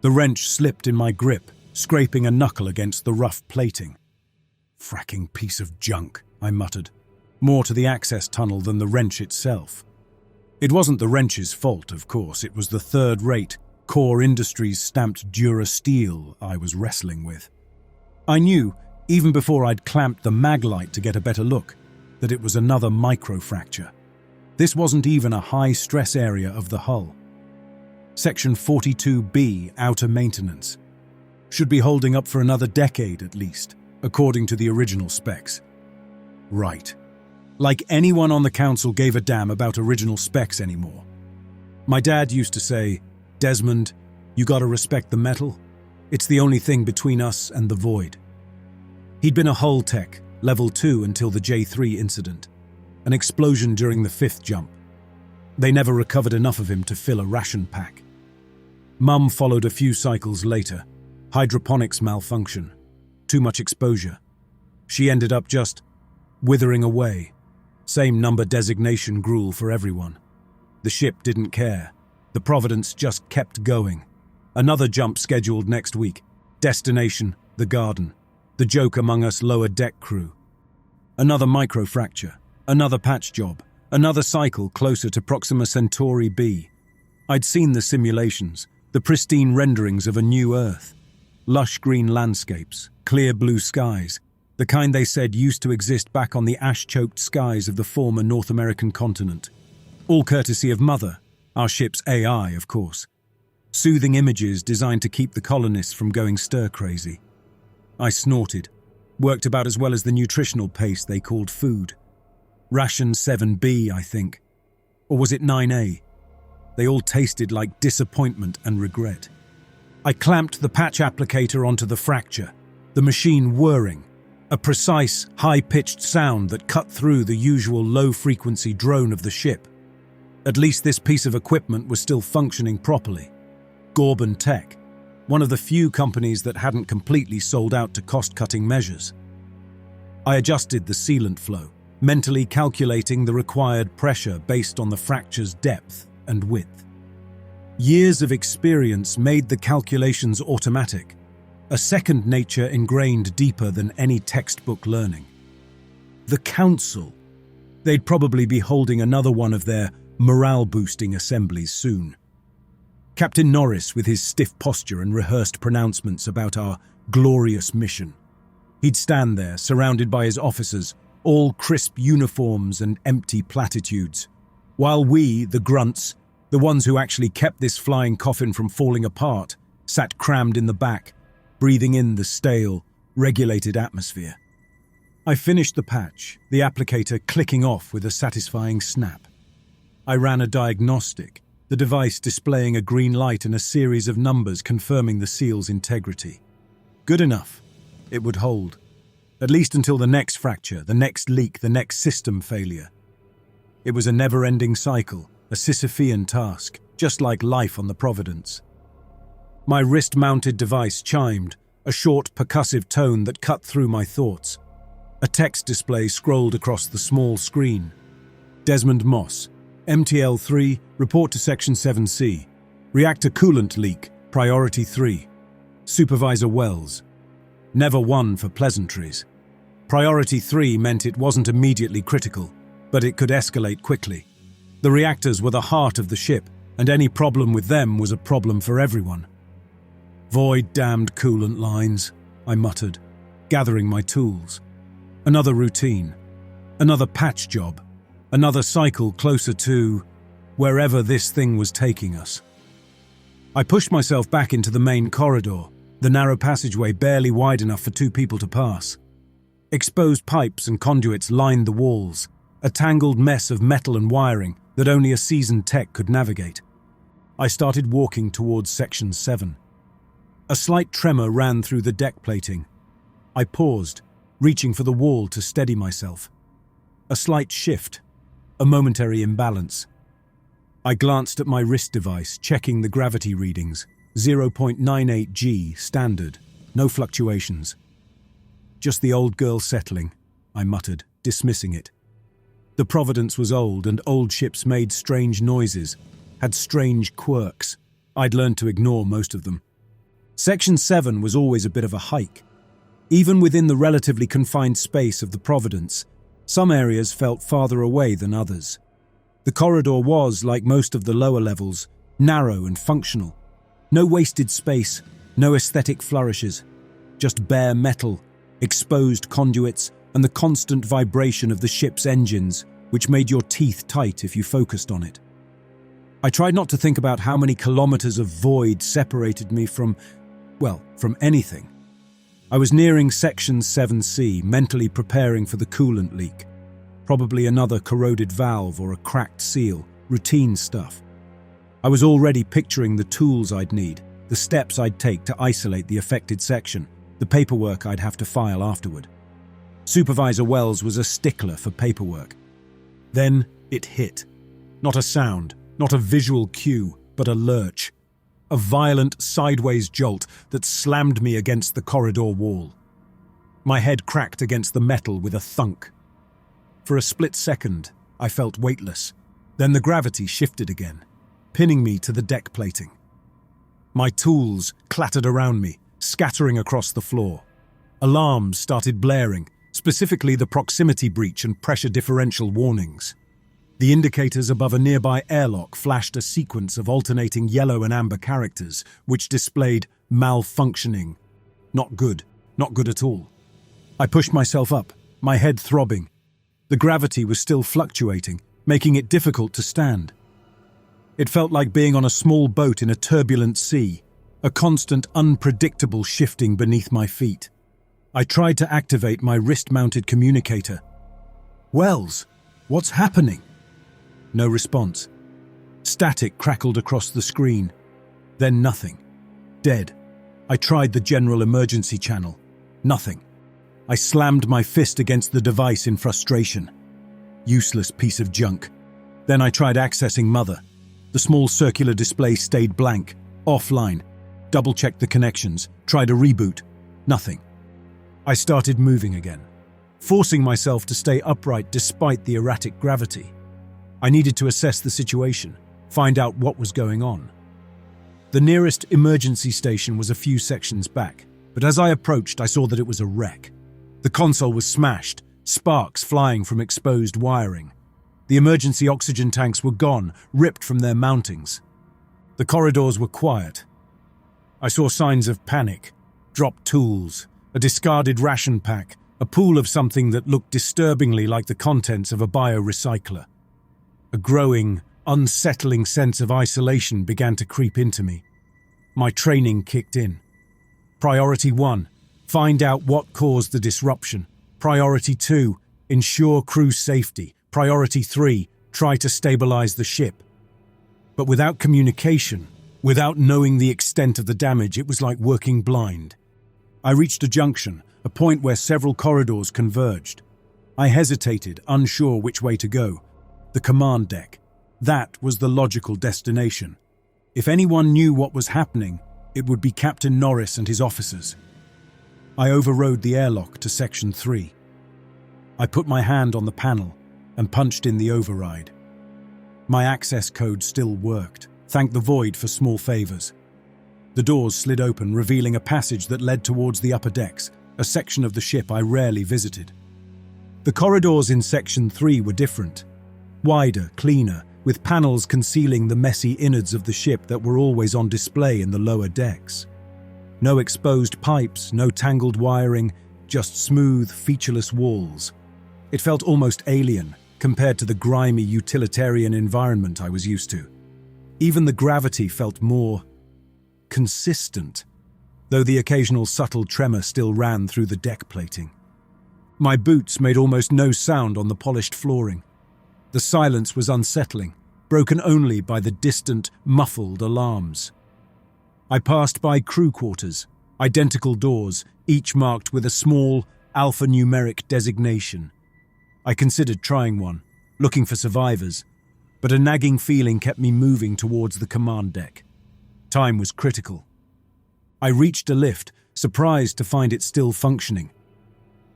The wrench slipped in my grip, scraping a knuckle against the rough plating. "Fracking piece of junk," I muttered, more to the access tunnel than the wrench itself. It wasn't the wrench's fault, of course. It was the third-rate, Core Industries stamped Durasteel I was wrestling with. I knew, even before I'd clamped the maglite to get a better look, that it was another microfracture. This wasn't even a high-stress area of the hull. Section 42B, outer maintenance. Should be holding up for another decade at least, according to the original specs. Right. Like anyone on the council gave a damn about original specs anymore. My dad used to say, "Desmond, you gotta respect the metal. It's the only thing between us and the void." He'd been a hull tech, level 2 until the J3 incident, an explosion during the 5th jump. They never recovered enough of him to fill a ration pack. Mum followed a few cycles later. Hydroponics malfunction. Too much exposure. She ended up just withering away. Same number designation gruel for everyone. The ship didn't care. The Providence just kept going. Another jump scheduled next week. Destination, the Garden. The joke among us lower deck crew. Another microfracture. Another patch job. Another cycle closer to Proxima Centauri B. I'd seen the simulations, the pristine renderings of a new Earth. Lush green landscapes, clear blue skies, the kind they said used to exist back on the ash-choked skies of the former North American continent. All courtesy of Mother, our ship's AI, of course. Soothing images designed to keep the colonists from going stir-crazy. I snorted, worked about as well as the nutritional paste they called food. Ration 7B, I think. Or was it 9A? They all tasted like disappointment and regret. I clamped the patch applicator onto the fracture, the machine whirring, a precise, high-pitched sound that cut through the usual low-frequency drone of the ship. At least this piece of equipment was still functioning properly. Gorban Tech, one of the few companies that hadn't completely sold out to cost-cutting measures. I adjusted the sealant flow, mentally calculating the required pressure based on the fracture's depth and width. Years of experience made the calculations automatic, a second nature ingrained deeper than any textbook learning. The Council. They'd probably be holding another one of their morale-boosting assemblies soon. Captain Norris with his stiff posture and rehearsed pronouncements about our glorious mission. He'd stand there, surrounded by his officers, all crisp uniforms and empty platitudes, while we, the grunts, the ones who actually kept this flying coffin from falling apart, sat crammed in the back, breathing in the stale, regulated atmosphere. I finished the patch, the applicator clicking off with a satisfying snap. I ran a diagnostic, the device displaying a green light and a series of numbers confirming the seal's integrity. Good enough. It would hold. At least until the next fracture, the next leak, the next system failure. It was a never-ending cycle, a Sisyphean task, just like life on the Providence. My wrist-mounted device chimed, a short, percussive tone that cut through my thoughts. A text display scrolled across the small screen. Desmond Moss, MTL-3, report to Section 7C. Reactor coolant leak, Priority 3. Supervisor Wells. Never one for pleasantries. Priority 3 meant it wasn't immediately critical, but it could escalate quickly. The reactors were the heart of the ship, and any problem with them was a problem for everyone. Void damned coolant lines, I muttered, gathering my tools. Another routine. Another patch job. Another cycle closer to wherever this thing was taking us. I pushed myself back into the main corridor, the narrow passageway barely wide enough for two people to pass. Exposed pipes and conduits lined the walls, a tangled mess of metal and wiring that only a seasoned tech could navigate. I started walking towards Section 7. A slight tremor ran through the deck plating. I paused, reaching for the wall to steady myself. A slight shift, a momentary imbalance. I glanced at my wrist device, checking the gravity readings. 0.98 G, standard, no fluctuations. Just the old girl settling, I muttered, dismissing it. The Providence was old, and old ships made strange noises, had strange quirks. I'd learned to ignore most of them. Section 7 was always a bit of a hike. Even within the relatively confined space of the Providence, some areas felt farther away than others. The corridor was, like most of the lower levels, narrow and functional. No wasted space, no aesthetic flourishes, just bare metal, exposed conduits, and the constant vibration of the ship's engines, which made your teeth tight if you focused on it. I tried not to think about how many kilometers of void separated me from anything. I was nearing Section 7C, mentally preparing for the coolant leak. Probably another corroded valve or a cracked seal, routine stuff. I was already picturing the tools I'd need, the steps I'd take to isolate the affected section, the paperwork I'd have to file afterward. Supervisor Wells was a stickler for paperwork. Then it hit. Not a sound, not a visual cue, but a lurch. A violent sideways jolt that slammed me against the corridor wall. My head cracked against the metal with a thunk. For a split second, I felt weightless. Then the gravity shifted again, pinning me to the deck plating. My tools clattered around me, scattering across the floor. Alarms started blaring, specifically the proximity breach and pressure differential warnings. The indicators above a nearby airlock flashed a sequence of alternating yellow and amber characters, which displayed malfunctioning. Not good at all. I pushed myself up, my head throbbing. The gravity was still fluctuating, making it difficult to stand. It felt like being on a small boat in a turbulent sea, a constant, unpredictable shifting beneath my feet. I tried to activate my wrist-mounted communicator. "Wells, what's happening?" No response. Static crackled across the screen. Then nothing. Dead. I tried the general emergency channel. Nothing. I slammed my fist against the device in frustration. Useless piece of junk. Then I tried accessing Mother. The small circular display stayed blank, offline. Double-checked the connections, tried a reboot. Nothing. I started moving again, forcing myself to stay upright despite the erratic gravity. I needed to assess the situation, find out what was going on. The nearest emergency station was a few sections back, but as I approached, I saw that it was a wreck. The console was smashed, sparks flying from exposed wiring. The emergency oxygen tanks were gone, ripped from their mountings. The corridors were quiet. I saw signs of panic, dropped tools, a discarded ration pack, a pool of something that looked disturbingly like the contents of a biorecycler. A growing, unsettling sense of isolation began to creep into me. My training kicked in. Priority 1, find out what caused the disruption. Priority 2, ensure crew safety. Priority 3, try to stabilize the ship. But without communication, without knowing the extent of the damage, it was like working blind. I reached a junction, a point where several corridors converged. I hesitated, unsure which way to go. The command deck. That was the logical destination. If anyone knew what was happening, it would be Captain Norris and his officers. I overrode the airlock to Section 3. I put my hand on the panel and punched in the override. My access code still worked. Thank the void for small favors. The doors slid open, revealing a passage that led towards the upper decks, a section of the ship I rarely visited. The corridors in Section 3 were different. Wider, cleaner, with panels concealing the messy innards of the ship that were always on display in the lower decks. No exposed pipes, no tangled wiring, just smooth, featureless walls. It felt almost alien compared to the grimy, utilitarian environment I was used to. Even the gravity felt more consistent, though the occasional subtle tremor still ran through the deck plating. My boots made almost no sound on the polished flooring. The silence was unsettling, broken only by the distant, muffled alarms. I passed by crew quarters, identical doors, each marked with a small, alphanumeric designation. I considered trying one, looking for survivors, but a nagging feeling kept me moving towards the command deck. Time was critical. I reached a lift, surprised to find it still functioning.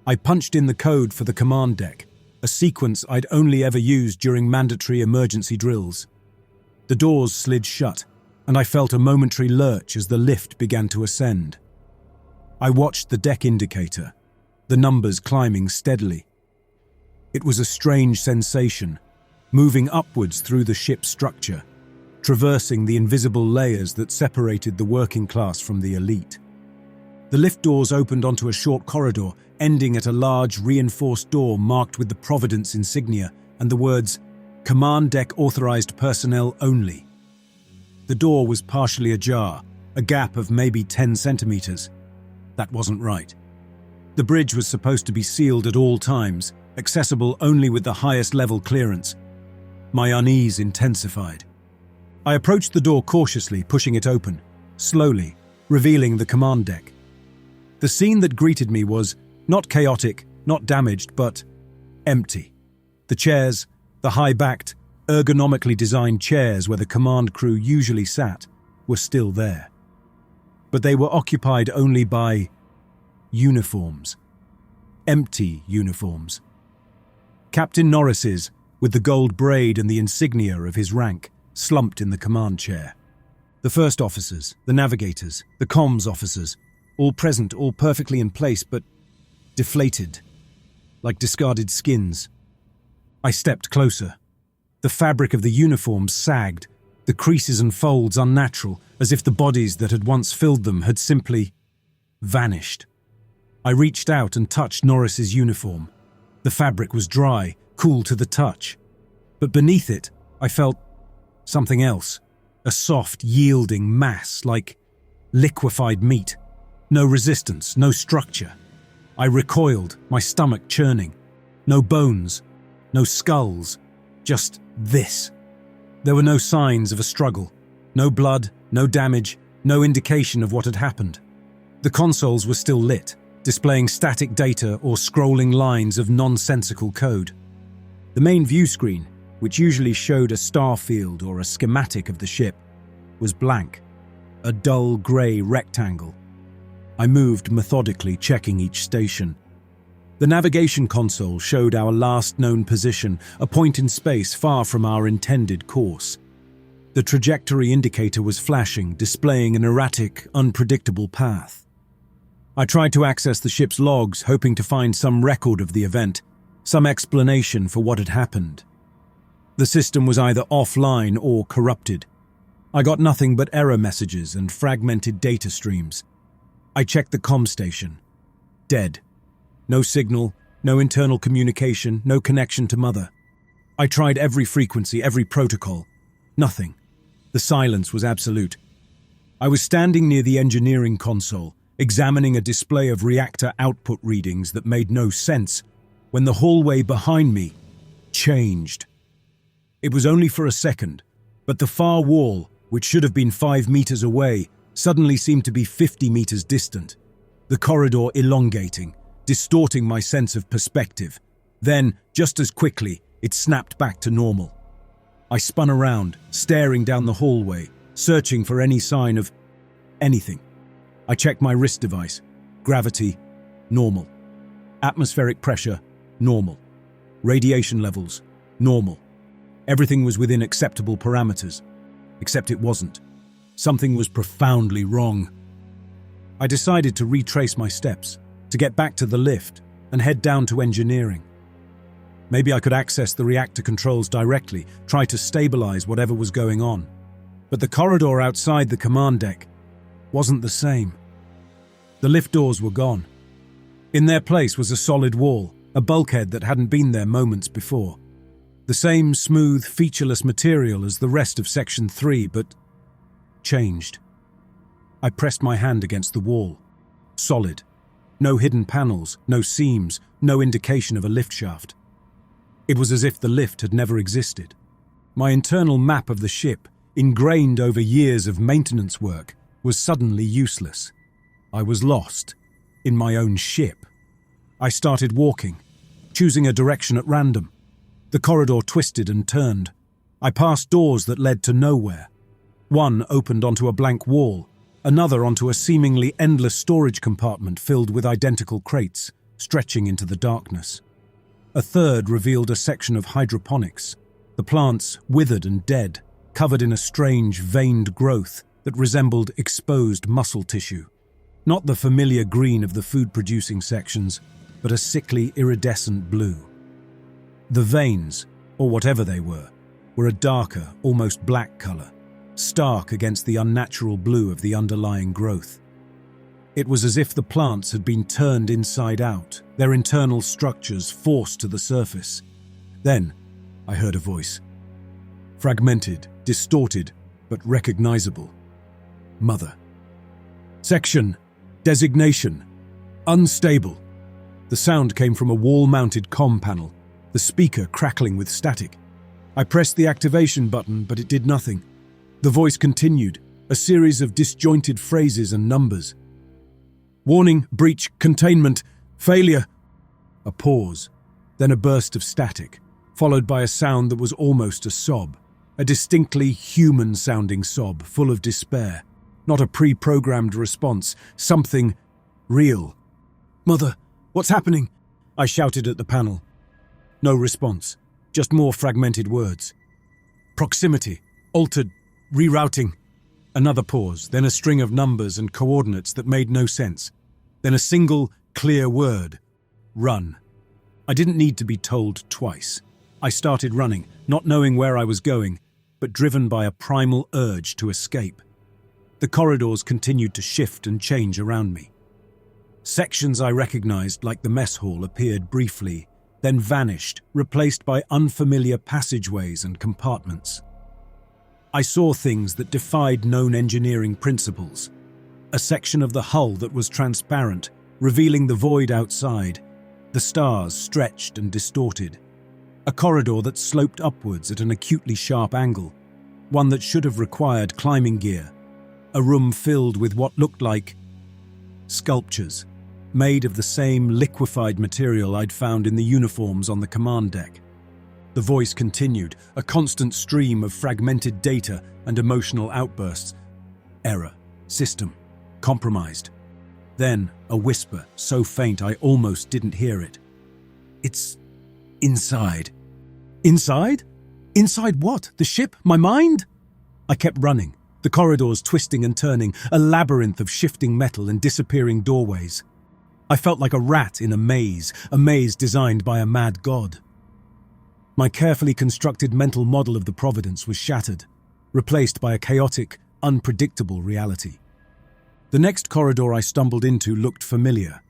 I punched in the code for the command deck, a sequence I'd only ever used during mandatory emergency drills. The doors slid shut, and I felt a momentary lurch as the lift began to ascend. I watched the deck indicator, the numbers climbing steadily. It was a strange sensation, moving upwards through the ship's structure, traversing the invisible layers that separated the working class from the elite. The lift doors opened onto a short corridor, ending at a large, reinforced door marked with the Providence insignia and the words, "Command Deck Authorized Personnel Only." The door was partially ajar, a gap of maybe 10 centimeters. That wasn't right. The bridge was supposed to be sealed at all times, accessible only with the highest level clearance. My unease intensified. I approached the door cautiously, pushing it open, slowly, revealing the command deck. The scene that greeted me was not chaotic, not damaged, but empty. The chairs, the high-backed, ergonomically designed chairs where the command crew usually sat, were still there. But they were occupied only by uniforms. Empty uniforms. Captain Norris's, with the gold braid and the insignia of his rank, slumped in the command chair. The first officers, the navigators, the comms officers, all present, all perfectly in place, but deflated, like discarded skins. I stepped closer. The fabric of the uniforms sagged, the creases and folds unnatural, as if the bodies that had once filled them had simply vanished. I reached out and touched Norris's uniform. The fabric was dry, cool to the touch. But beneath it, I felt something else. A soft, yielding mass, like liquefied meat. No resistance, no structure. I recoiled, my stomach churning. No bones, no skulls, just this. There were no signs of a struggle. No blood, no damage, no indication of what had happened. The consoles were still lit, displaying static data or scrolling lines of nonsensical code. The main view screen, which usually showed a star field or a schematic of the ship, was blank, a dull grey rectangle. I moved methodically, checking each station. The navigation console showed our last known position, a point in space far from our intended course. The trajectory indicator was flashing, displaying an erratic, unpredictable path. I tried to access the ship's logs, hoping to find some record of the event, some explanation for what had happened. The system was either offline or corrupted. I got nothing but error messages and fragmented data streams. I checked the comm station. Dead. No signal, no internal communication, no connection to Mother. I tried every frequency, every protocol. Nothing. The silence was absolute. I was standing near the engineering console, examining a display of reactor output readings that made no sense, when the hallway behind me changed. It was only for a second, but the far wall, which should have been 5 meters away, suddenly seemed to be 50 meters distant, the corridor elongating, distorting my sense of perspective. Then, just as quickly, it snapped back to normal. I spun around, staring down the hallway, searching for any sign of anything. I checked my wrist device. Gravity, normal. Atmospheric pressure, normal. Radiation levels, normal. Everything was within acceptable parameters, except it wasn't. Something was profoundly wrong. I decided to retrace my steps, to get back to the lift and head down to engineering. Maybe I could access the reactor controls directly, try to stabilize whatever was going on. But the corridor outside the command deck wasn't the same. The lift doors were gone. In their place was a solid wall, a bulkhead that hadn't been there moments before. The same smooth, featureless material as the rest of Section 3, but changed. I pressed my hand against the wall. Solid. No hidden panels, no seams, no indication of a lift shaft. It was as if the lift had never existed. My internal map of the ship, ingrained over years of maintenance work, was suddenly useless. I was lost, in my own ship. I started walking, choosing a direction at random. The corridor twisted and turned. I passed doors that led to nowhere. One opened onto a blank wall, another onto a seemingly endless storage compartment filled with identical crates, stretching into the darkness. A third revealed a section of hydroponics, the plants withered and dead, covered in a strange, veined growth that resembled exposed muscle tissue. Not the familiar green of the food-producing sections, but a sickly, iridescent blue. The veins, or whatever they were a darker, almost black color, stark against the unnatural blue of the underlying growth. It was as if the plants had been turned inside out, their internal structures forced to the surface. Then, I heard a voice. Fragmented, distorted, but recognizable. Mother. Section. Designation. Unstable. The sound came from a wall-mounted comm panel, the speaker crackling with static. I pressed the activation button, but it did nothing. The voice continued, a series of disjointed phrases and numbers. Warning, breach, containment, failure. A pause, then a burst of static, followed by a sound that was almost a sob, a distinctly human-sounding sob, full of despair. Not a pre-programmed response, something real. Mother, what's happening? I shouted at the panel. No response, just more fragmented words. Proximity, altered, rerouting. Another pause, then a string of numbers and coordinates that made no sense. Then a single, clear word. Run. I didn't need to be told twice. I started running, not knowing where I was going, but driven by a primal urge to escape. The corridors continued to shift and change around me. Sections I recognized, like the mess hall, appeared briefly, then vanished, replaced by unfamiliar passageways and compartments. I saw things that defied known engineering principles. A section of the hull that was transparent, revealing the void outside, the stars stretched and distorted. A corridor that sloped upwards at an acutely sharp angle, one that should have required climbing gear. A room filled with what looked like sculptures, made of the same liquefied material I'd found in the uniforms on the command deck. The voice continued, a constant stream of fragmented data and emotional outbursts. Error. System. Compromised. Then, a whisper, so faint I almost didn't hear it. It's inside. Inside? Inside what? The ship? My mind? I kept running, the corridors twisting and turning, a labyrinth of shifting metal and disappearing doorways. I felt like a rat in a maze designed by a mad god. My carefully constructed mental model of the Providence was shattered, replaced by a chaotic, unpredictable reality. The next corridor I stumbled into looked familiar.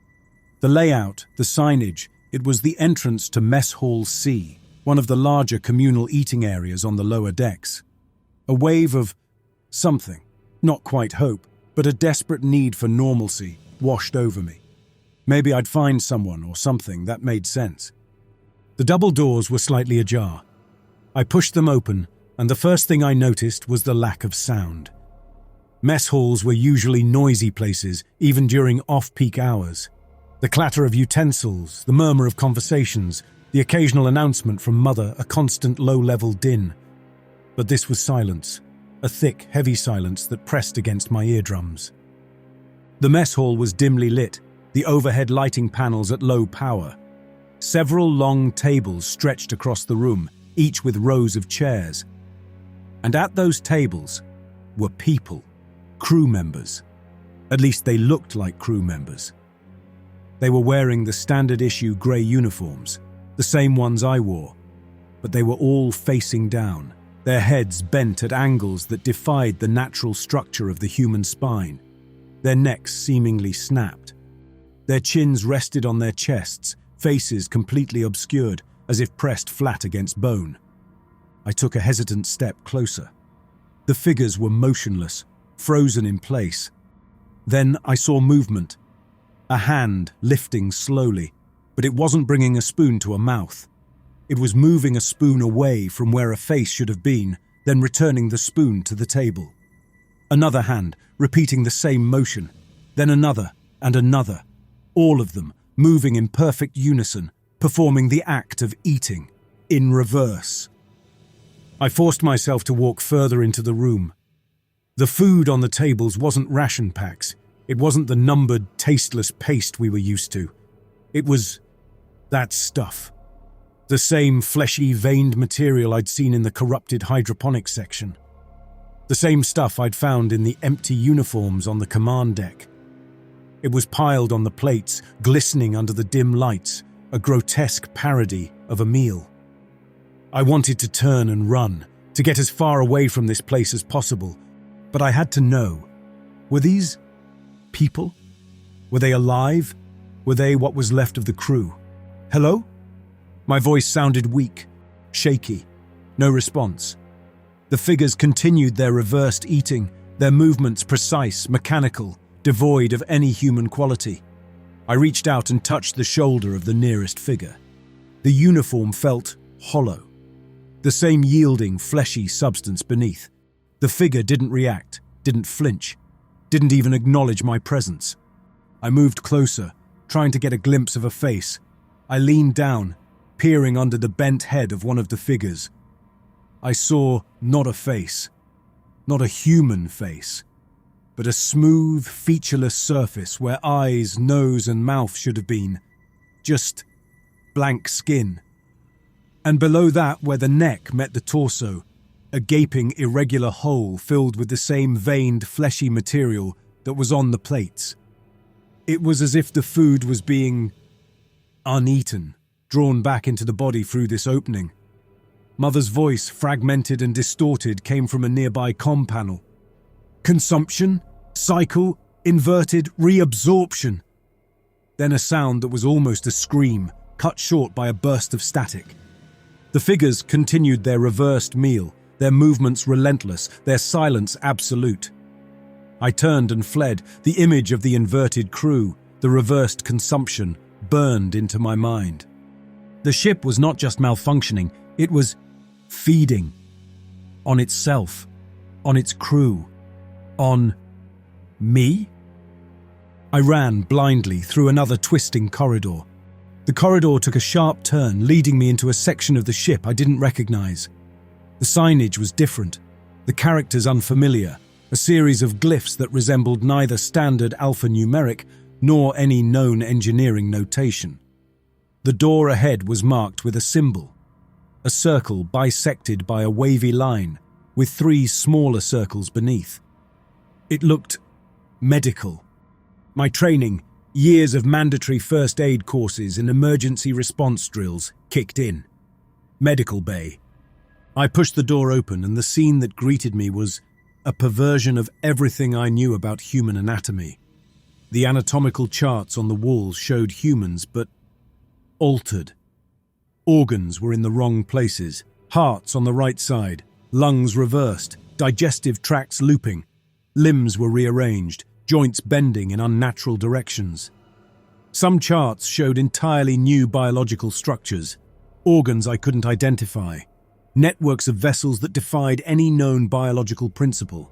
The layout, the signage, it was the entrance to Mess Hall C, one of the larger communal eating areas on the lower decks. A wave of something, not quite hope, but a desperate need for normalcy, washed over me. Maybe I'd find someone or something that made sense. The double doors were slightly ajar. I pushed them open, and the first thing I noticed was the lack of sound. Mess halls were usually noisy places, even during off-peak hours. The clatter of utensils, the murmur of conversations, the occasional announcement from Mother, a constant low-level din. But this was silence, a thick, heavy silence that pressed against my eardrums. The mess hall was dimly lit, the overhead lighting panels at low power. Several long tables stretched across the room, each with rows of chairs. And at those tables were people, crew members. At least they looked like crew members. They were wearing the standard-issue grey uniforms, the same ones I wore, but they were all facing down, their heads bent at angles that defied the natural structure of the human spine. Their necks seemingly snapped. Their chins rested on their chests, faces completely obscured, as if pressed flat against bone. I took a hesitant step closer. The figures were motionless, frozen in place. Then I saw movement. A hand lifting slowly, but it wasn't bringing a spoon to a mouth. It was moving a spoon away from where a face should have been, then returning the spoon to the table. Another hand, repeating the same motion, then another and another, all of them moving in perfect unison, performing the act of eating, in reverse. I forced myself to walk further into the room. The food on the tables wasn't ration packs. It wasn't the numbered, tasteless paste we were used to. It was that stuff. The same fleshy, veined material I'd seen in the corrupted hydroponics section. The same stuff I'd found in the empty uniforms on the command deck. It was piled on the plates, glistening under the dim lights, a grotesque parody of a meal. I wanted to turn and run, to get as far away from this place as possible, but I had to know. Were these people? Were they alive? Were they what was left of the crew? Hello? My voice sounded weak, shaky. No response. The figures continued their reversed eating, their movements precise, mechanical, devoid of any human quality. I reached out and touched the shoulder of the nearest figure. The uniform felt hollow. The same yielding, fleshy substance beneath. The figure didn't react, didn't flinch, didn't even acknowledge my presence. I moved closer, trying to get a glimpse of a face. I leaned down, peering under the bent head of one of the figures. I saw not a face, not a human face, but a smooth, featureless surface where eyes, nose, and mouth should have been. Just blank skin. And below that, where the neck met the torso, a gaping, irregular hole filled with the same veined, fleshy material that was on the plates. It was as if the food was being uneaten, drawn back into the body through this opening. Mother's voice, fragmented and distorted, came from a nearby comm panel. Consumption, cycle, inverted, reabsorption. Then a sound that was almost a scream, cut short by a burst of static. The figures continued their reversed meal, their movements relentless, their silence absolute. I turned and fled, the image of the inverted crew, the reversed consumption, burned into my mind. The ship was not just malfunctioning, it was feeding. On itself, on its crew, on me? I ran blindly through another twisting corridor. The corridor took a sharp turn, leading me into a section of the ship I didn't recognize. The signage was different, the characters unfamiliar, a series of glyphs that resembled neither standard alphanumeric nor any known engineering notation. The door ahead was marked with a symbol, a circle bisected by a wavy line, with 3 smaller circles beneath. It looked medical. My training, years of mandatory first aid courses and emergency response drills, kicked in. Medical bay. I pushed the door open, and the scene that greeted me was a perversion of everything I knew about human anatomy. The anatomical charts on the walls showed humans, but altered. Organs were in the wrong places, hearts on the right side, lungs reversed, digestive tracts looping. Limbs were rearranged, joints bending in unnatural directions. Some charts showed entirely new biological structures, organs I couldn't identify, networks of vessels that defied any known biological principle.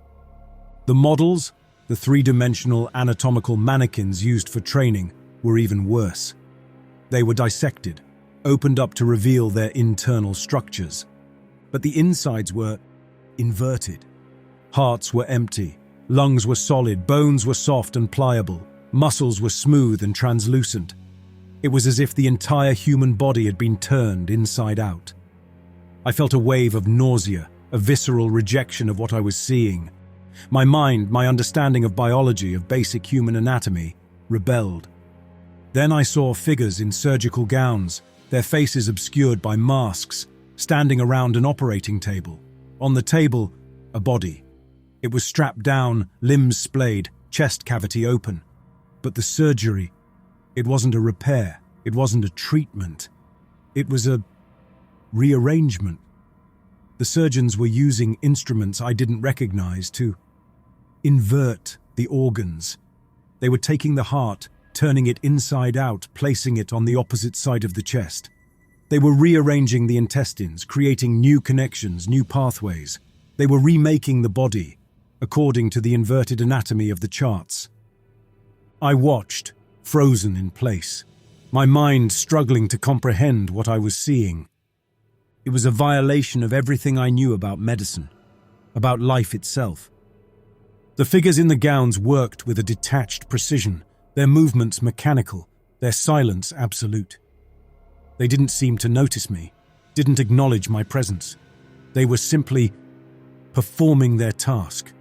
The models, the 3-dimensional anatomical mannequins used for training, were even worse. They were dissected, opened up to reveal their internal structures. But the insides were inverted. Hearts were empty, lungs were solid, bones were soft and pliable, muscles were smooth and translucent. It was as if the entire human body had been turned inside out. I felt a wave of nausea, a visceral rejection of what I was seeing. My mind, my understanding of biology, of basic human anatomy, rebelled. Then I saw figures in surgical gowns, their faces obscured by masks, standing around an operating table. On the table, a body. It was strapped down, limbs splayed, chest cavity open. But the surgery, it wasn't a repair, it wasn't a treatment. It was a rearrangement. The surgeons were using instruments I didn't recognize to invert the organs. They were taking the heart, turning it inside out, placing it on the opposite side of the chest. They were rearranging the intestines, creating new connections, new pathways. They were remaking the body, according to the inverted anatomy of the charts. I watched, frozen in place, my mind struggling to comprehend what I was seeing. It was a violation of everything I knew about medicine, about life itself. The figures in the gowns worked with a detached precision, their movements mechanical, their silence absolute. They didn't seem to notice me, didn't acknowledge my presence. They were simply performing their task.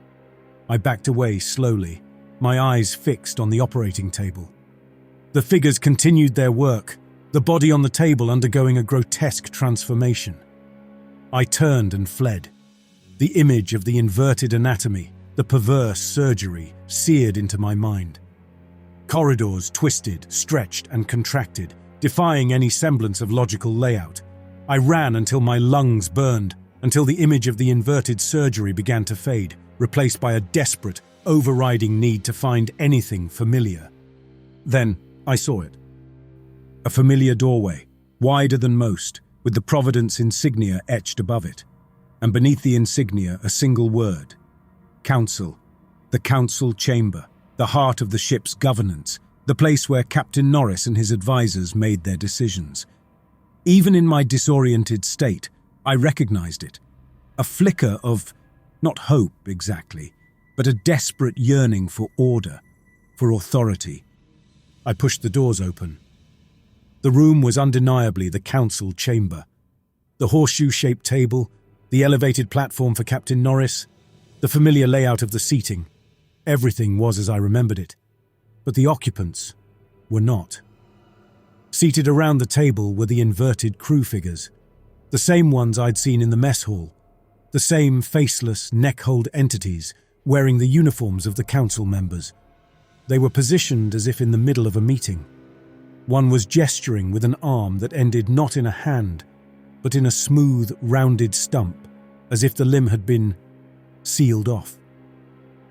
I backed away slowly, my eyes fixed on the operating table. The figures continued their work, the body on the table undergoing a grotesque transformation. I turned and fled. The image of the inverted anatomy, the perverse surgery, seared into my mind. Corridors twisted, stretched, and contracted, defying any semblance of logical layout. I ran until my lungs burned, until the image of the inverted surgery began to fade, replaced by a desperate, overriding need to find anything familiar. Then I saw it. A familiar doorway, wider than most, with the Providence insignia etched above it, and beneath the insignia a single word: Council. The council chamber, the heart of the ship's governance, the place where Captain Norris and his advisors made their decisions. Even in my disoriented state, I recognized it. A flicker of, not hope exactly, but a desperate yearning for order, for authority. I pushed the doors open. The room was undeniably the council chamber. The horseshoe-shaped table, the elevated platform for Captain Norris, the familiar layout of the seating. Everything was as I remembered it, but the occupants were not. Seated around the table were the inverted crew figures, the same ones I'd seen in the mess hall, the same faceless, neck-hold entities wearing the uniforms of the council members. They were positioned as if in the middle of a meeting. One was gesturing with an arm that ended not in a hand, but in a smooth, rounded stump, as if the limb had been sealed off.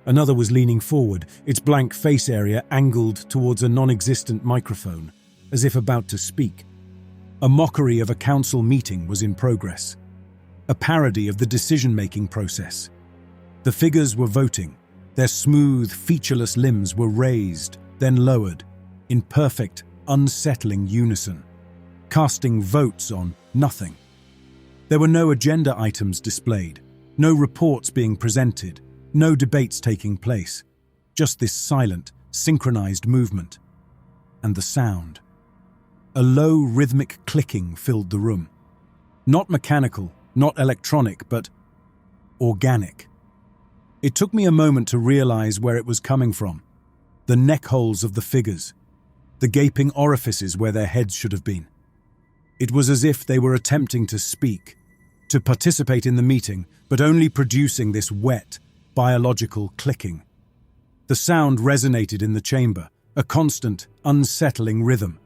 Another was leaning forward, its blank face area angled towards a non-existent microphone, as if about to speak. A mockery of a council meeting was in progress, a parody of the decision-making process. The figures were voting. Their smooth, featureless limbs were raised, then lowered, in perfect, unsettling unison, casting votes on nothing. There were no agenda items displayed, no reports being presented, no debates taking place, just this silent, synchronized movement. And the sound. A low, rhythmic clicking filled the room. Not mechanical, not electronic, but organic. It took me a moment to realize where it was coming from. The neck holes of the figures, the gaping orifices where their heads should have been. It was as if they were attempting to speak, to participate in the meeting, but only producing this wet, biological clicking. The sound resonated in the chamber, a constant, unsettling rhythm.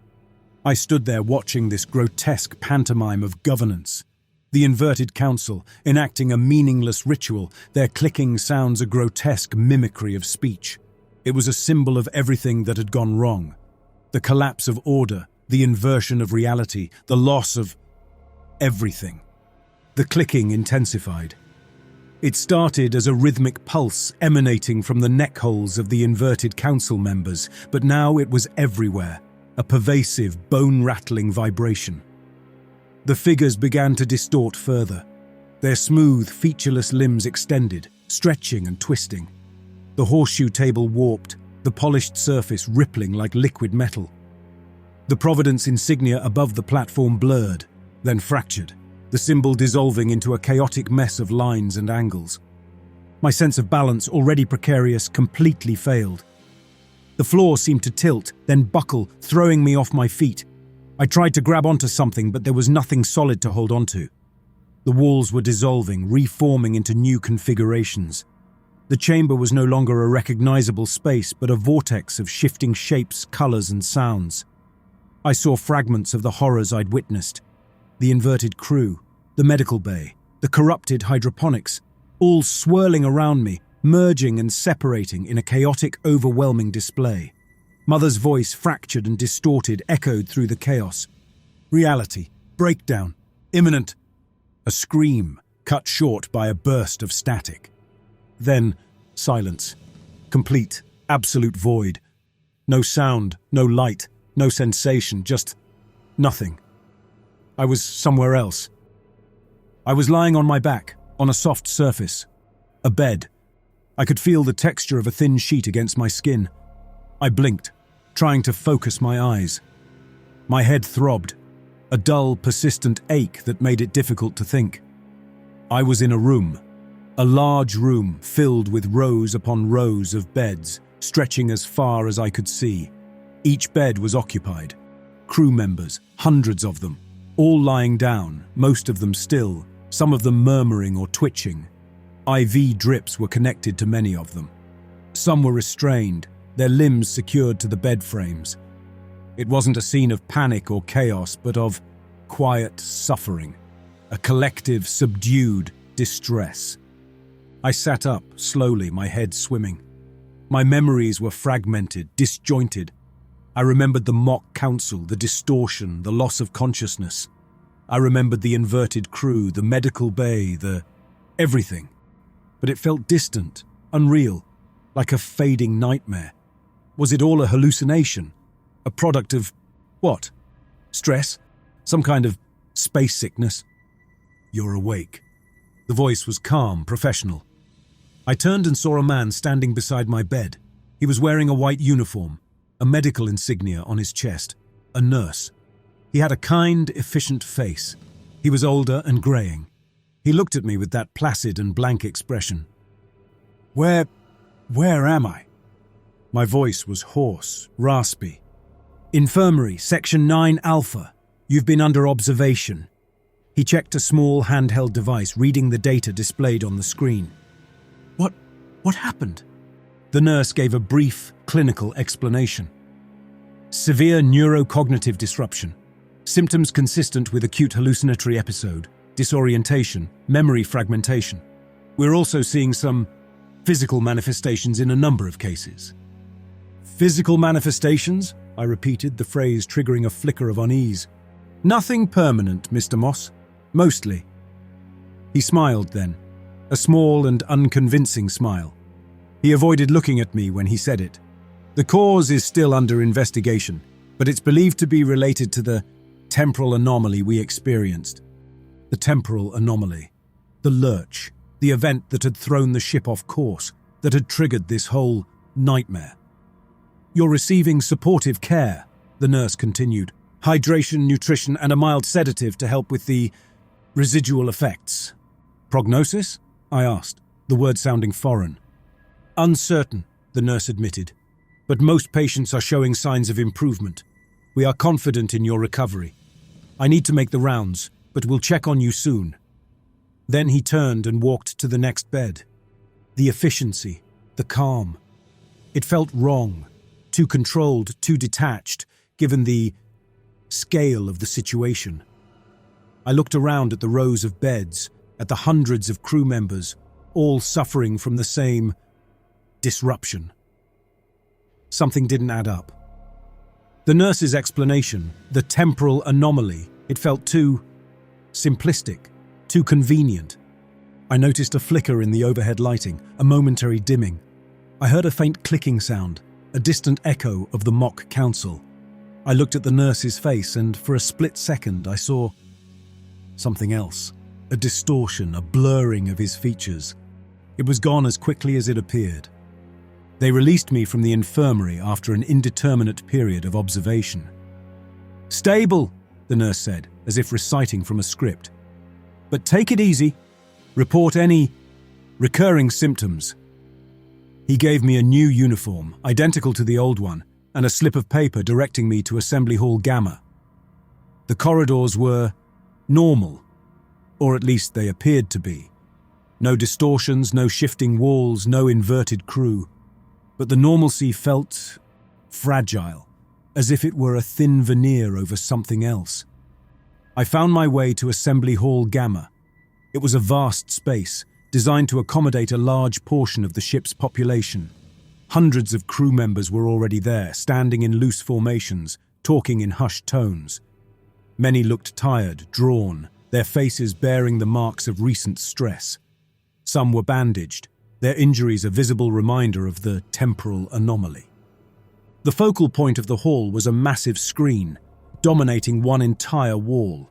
I stood there watching this grotesque pantomime of governance. The inverted council, enacting a meaningless ritual, their clicking sounds a grotesque mimicry of speech. It was a symbol of everything that had gone wrong. The collapse of order, the inversion of reality, the loss of everything. The clicking intensified. It started as a rhythmic pulse emanating from the neck holes of the inverted council members, but now it was everywhere, a pervasive, bone-rattling vibration. The figures began to distort further. Their smooth, featureless limbs extended, stretching and twisting. The horseshoe table warped, the polished surface rippling like liquid metal. The Providence insignia above the platform blurred, then fractured, the symbol dissolving into a chaotic mess of lines and angles. My sense of balance, already precarious, completely failed. The floor seemed to tilt, then buckle, throwing me off my feet. I tried to grab onto something, but there was nothing solid to hold onto. The walls were dissolving, reforming into new configurations. The chamber was no longer a recognizable space, but a vortex of shifting shapes, colors, and sounds. I saw fragments of the horrors I'd witnessed. The inverted crew, the medical bay, the corrupted hydroponics, all swirling around me, merging and separating in a chaotic, overwhelming display. Mother's voice, fractured and distorted, echoed through the chaos. Reality, breakdown, imminent. A scream, cut short by a burst of static. Then, silence. Complete, absolute void. No sound, no light, no sensation, just nothing. I was somewhere else. I was lying on my back, on a soft surface. A bed. I could feel the texture of a thin sheet against my skin. I blinked, trying to focus my eyes. My head throbbed, a dull, persistent ache that made it difficult to think. I was in a room, A large room filled with rows upon rows of beds, stretching as far as I could see. Each bed was occupied. Crew members, hundreds of them, all lying down, most of them still, some of them murmuring or twitching. IV drips were connected to many of them. Some were restrained, their limbs secured to the bed frames. It wasn't a scene of panic or chaos, but of quiet suffering, a collective, subdued distress. I sat up, slowly, my head swimming. My memories were fragmented, disjointed. I remembered the mock council, the distortion, the loss of consciousness. I remembered the inverted crew, the medical bay, the everything. But it felt distant, unreal, like a fading nightmare. Was it all a hallucination? A product of what? Stress? Some kind of space sickness? You're awake. The voice was calm, professional. I turned and saw a man standing beside my bed. He was wearing a white uniform, a medical insignia on his chest, a nurse. He had a kind, efficient face. He was older and greying. He looked at me with that placid and blank expression. Where am I? My voice was hoarse, raspy. Infirmary, Section 9 Alpha. You've been under observation. He checked a small handheld device, reading the data displayed on the screen. What happened? The nurse gave a brief, clinical explanation. Severe neurocognitive disruption. Symptoms consistent with acute hallucinatory episode, disorientation, memory fragmentation. We're also seeing some physical manifestations in a number of cases. Physical manifestations? I repeated, the phrase triggering a flicker of unease. Nothing permanent, Mr. Moss. Mostly. He smiled then, a small and unconvincing smile. He avoided looking at me when he said it. The cause is still under investigation, but it's believed to be related to the temporal anomaly we experienced. The temporal anomaly. The lurch. The event that had thrown the ship off course, that had triggered this whole nightmare. You're receiving supportive care, the nurse continued. Hydration, nutrition, and a mild sedative to help with the residual effects. Prognosis? I asked, the word sounding foreign. Uncertain, the nurse admitted, but most patients are showing signs of improvement. We are confident in your recovery. I need to make the rounds, but we'll check on you soon. Then he turned and walked to the next bed. The efficiency, the calm. It felt wrong, too controlled, too detached, given the scale of the situation. I looked around at the rows of beds, at the hundreds of crew members, all suffering from the same disruption. Something didn't add up. The nurse's explanation, the temporal anomaly, it felt too simplistic, too convenient. I noticed a flicker in the overhead lighting, a momentary dimming. I heard a faint clicking sound, a distant echo of the mock council. I looked at the nurse's face and for a split second I saw something else. A distortion, a blurring of his features. It was gone as quickly as it appeared. They released me from the infirmary after an indeterminate period of observation. Stable, the nurse said, as if reciting from a script. But take it easy. Report any recurring symptoms. He gave me a new uniform, identical to the old one, and a slip of paper directing me to Assembly Hall Gamma. The corridors were normal, or at least they appeared to be. No distortions, no shifting walls, no inverted crew. But the normalcy felt fragile, as if it were a thin veneer over something else. I found my way to Assembly Hall Gamma. It was a vast space, designed to accommodate a large portion of the ship's population. Hundreds of crew members were already there, standing in loose formations, talking in hushed tones. Many looked tired, drawn, their faces bearing the marks of recent stress. Some were bandaged, their injuries a visible reminder of the temporal anomaly. The focal point of the hall was a massive screen, dominating one entire wall.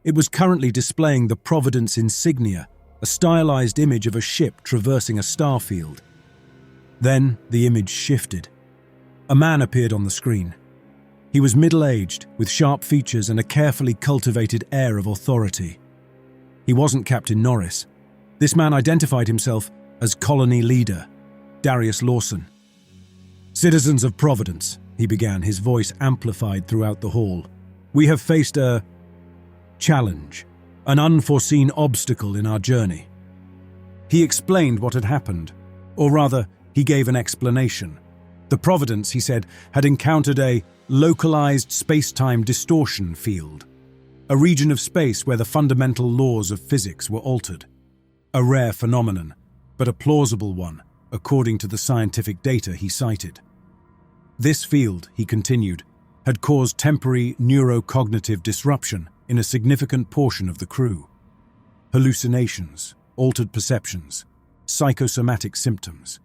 It was currently displaying the Providence insignia, a stylized image of a ship traversing a starfield. Then the image shifted. A man appeared on the screen. He was middle-aged, with sharp features and a carefully cultivated air of authority. He wasn't Captain Norris. This man identified himself as colony leader, Darius Lawson. "Citizens of Providence," he began, his voice amplified throughout the hall. "We have faced a challenge, an unforeseen obstacle in our journey." He explained what had happened, or rather, he gave an explanation. The Providence, he said, had encountered a localized space-time distortion field, a region of space where the fundamental laws of physics were altered. A rare phenomenon, but a plausible one, according to the scientific data he cited. This field, he continued, had caused temporary neurocognitive disruption in a significant portion of the crew. Hallucinations, altered perceptions, psychosomatic symptoms.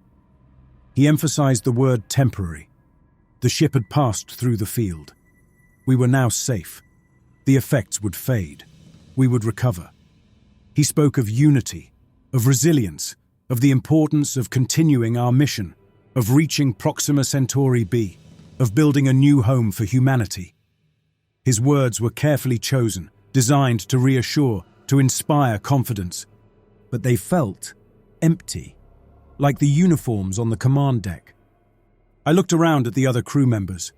He emphasized the word temporary. The ship had passed through the field. We were now safe. The effects would fade. We would recover. He spoke of unity, of resilience, of the importance of continuing our mission, of reaching Proxima Centauri B, of building a new home for humanity. His words were carefully chosen, designed to reassure, to inspire confidence. But they felt empty, like the uniforms on the command deck. I looked around at the other crew members.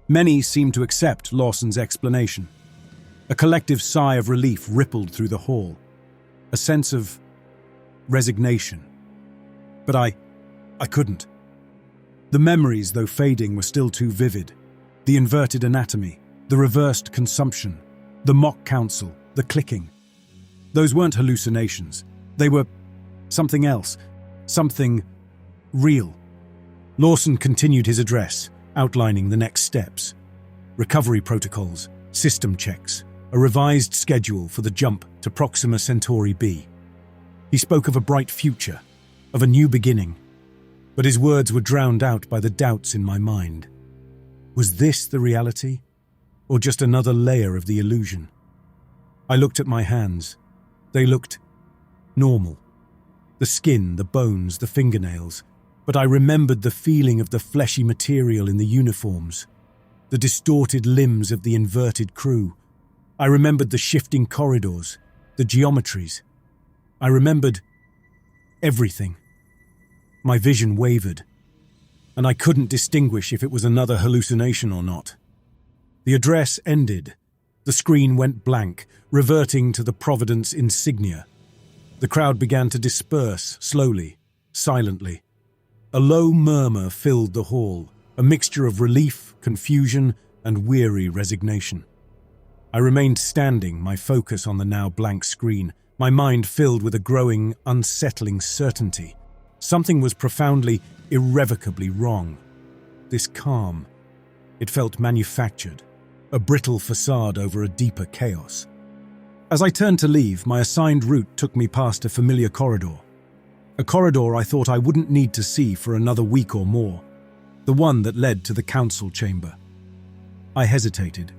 Many seemed to accept Lawson's explanation. A collective sigh of relief rippled through the hall, a sense of resignation. But I couldn't. The memories, though fading, were still too vivid. The inverted anatomy, the reversed consumption, the mock council, the clicking. Those weren't hallucinations. They were something else, something real. Lawson continued his address, outlining the next steps. Recovery protocols, system checks, a revised schedule for the jump to Proxima Centauri B. He spoke of a bright future, of a new beginning, but his words were drowned out by the doubts in my mind. Was this the reality, or just another layer of the illusion? I looked at my hands. They looked normal. The skin, the bones, the fingernails, but I remembered the feeling of the fleshy material in the uniforms, the distorted limbs of the inverted crew. I remembered the shifting corridors, the geometries. I remembered everything. My vision wavered, and I couldn't distinguish if it was another hallucination or not. The address ended. The screen went blank, reverting to the Providence insignia. The crowd began to disperse, slowly, silently. A low murmur filled the hall, a mixture of relief, confusion, and weary resignation. I remained standing, my focus on the now blank screen, my mind filled with a growing, unsettling certainty. Something was profoundly, irrevocably wrong. This calm, it felt manufactured, a brittle facade over a deeper chaos. As I turned to leave, my assigned route took me past a familiar corridor. A corridor I thought I wouldn't need to see for another week or more. The one that led to the council chamber. I hesitated.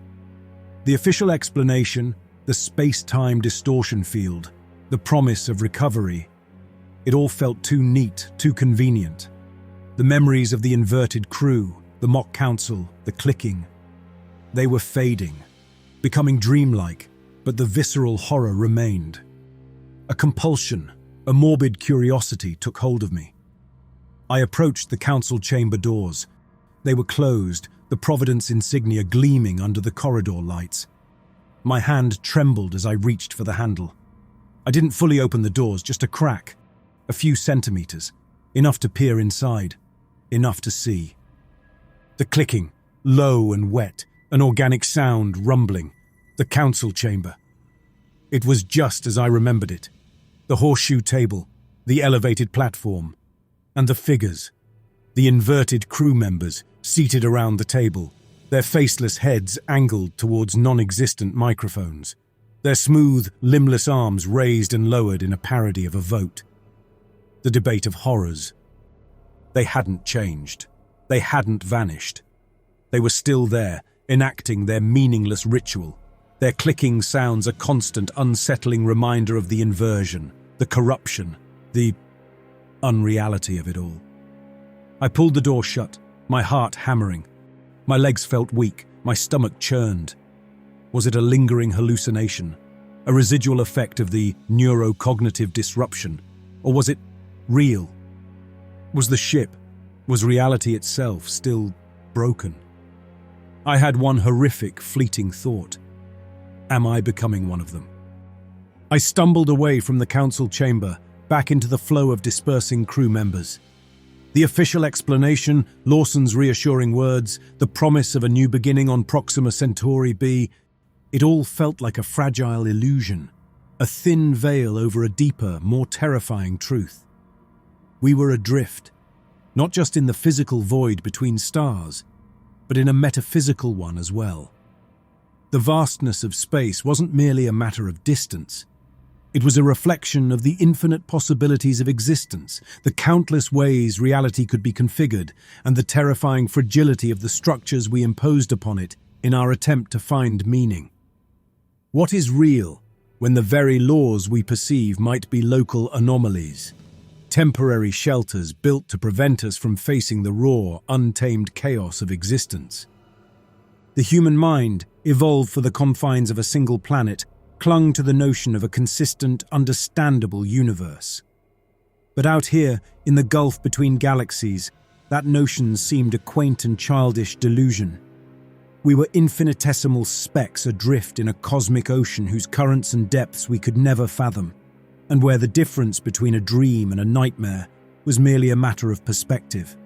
The official explanation, the space-time distortion field, the promise of recovery, it all felt too neat, too convenient. The memories of the inverted crew, the mock council, the clicking, they were fading, becoming dreamlike, but the visceral horror remained. A compulsion, a morbid curiosity took hold of me. I approached the council chamber doors. They were closed, the Providence insignia gleaming under the corridor lights. My hand trembled as I reached for the handle. I didn't fully open the doors, just a crack, a few centimeters, enough to peer inside, enough to see. The clicking, low and wet, an organic sound rumbling, the council chamber. It was just as I remembered it. The horseshoe table, the elevated platform, and the figures, the inverted crew members seated around the table, their faceless heads angled towards non-existent microphones, their smooth, limbless arms raised and lowered in a parody of a vote. The debate of horrors. They hadn't changed. They hadn't vanished. They were still there, enacting their meaningless ritual. Their clicking sounds a constant, unsettling reminder of the inversion, the corruption, the unreality of it all. I pulled the door shut, my heart hammering. My legs felt weak, my stomach churned. Was it a lingering hallucination? A residual effect of the neurocognitive disruption? Or was it real? Was the ship, was reality itself still broken? I had one horrific, fleeting thought. Am I becoming one of them? I stumbled away from the council chamber, back into the flow of dispersing crew members. The official explanation, Lawson's reassuring words, the promise of a new beginning on Proxima Centauri B, it all felt like a fragile illusion, a thin veil over a deeper, more terrifying truth. We were adrift, not just in the physical void between stars, but in a metaphysical one as well. The vastness of space wasn't merely a matter of distance. It was a reflection of the infinite possibilities of existence, the countless ways reality could be configured, and the terrifying fragility of the structures we imposed upon it in our attempt to find meaning. What is real when the very laws we perceive might be local anomalies, temporary shelters built to prevent us from facing the raw, untamed chaos of existence? The human mind, evolved for the confines of a single planet, clung to the notion of a consistent, understandable universe. But out here, in the gulf between galaxies, that notion seemed a quaint and childish delusion. We were infinitesimal specks adrift in a cosmic ocean whose currents and depths we could never fathom, and where the difference between a dream and a nightmare was merely a matter of perspective.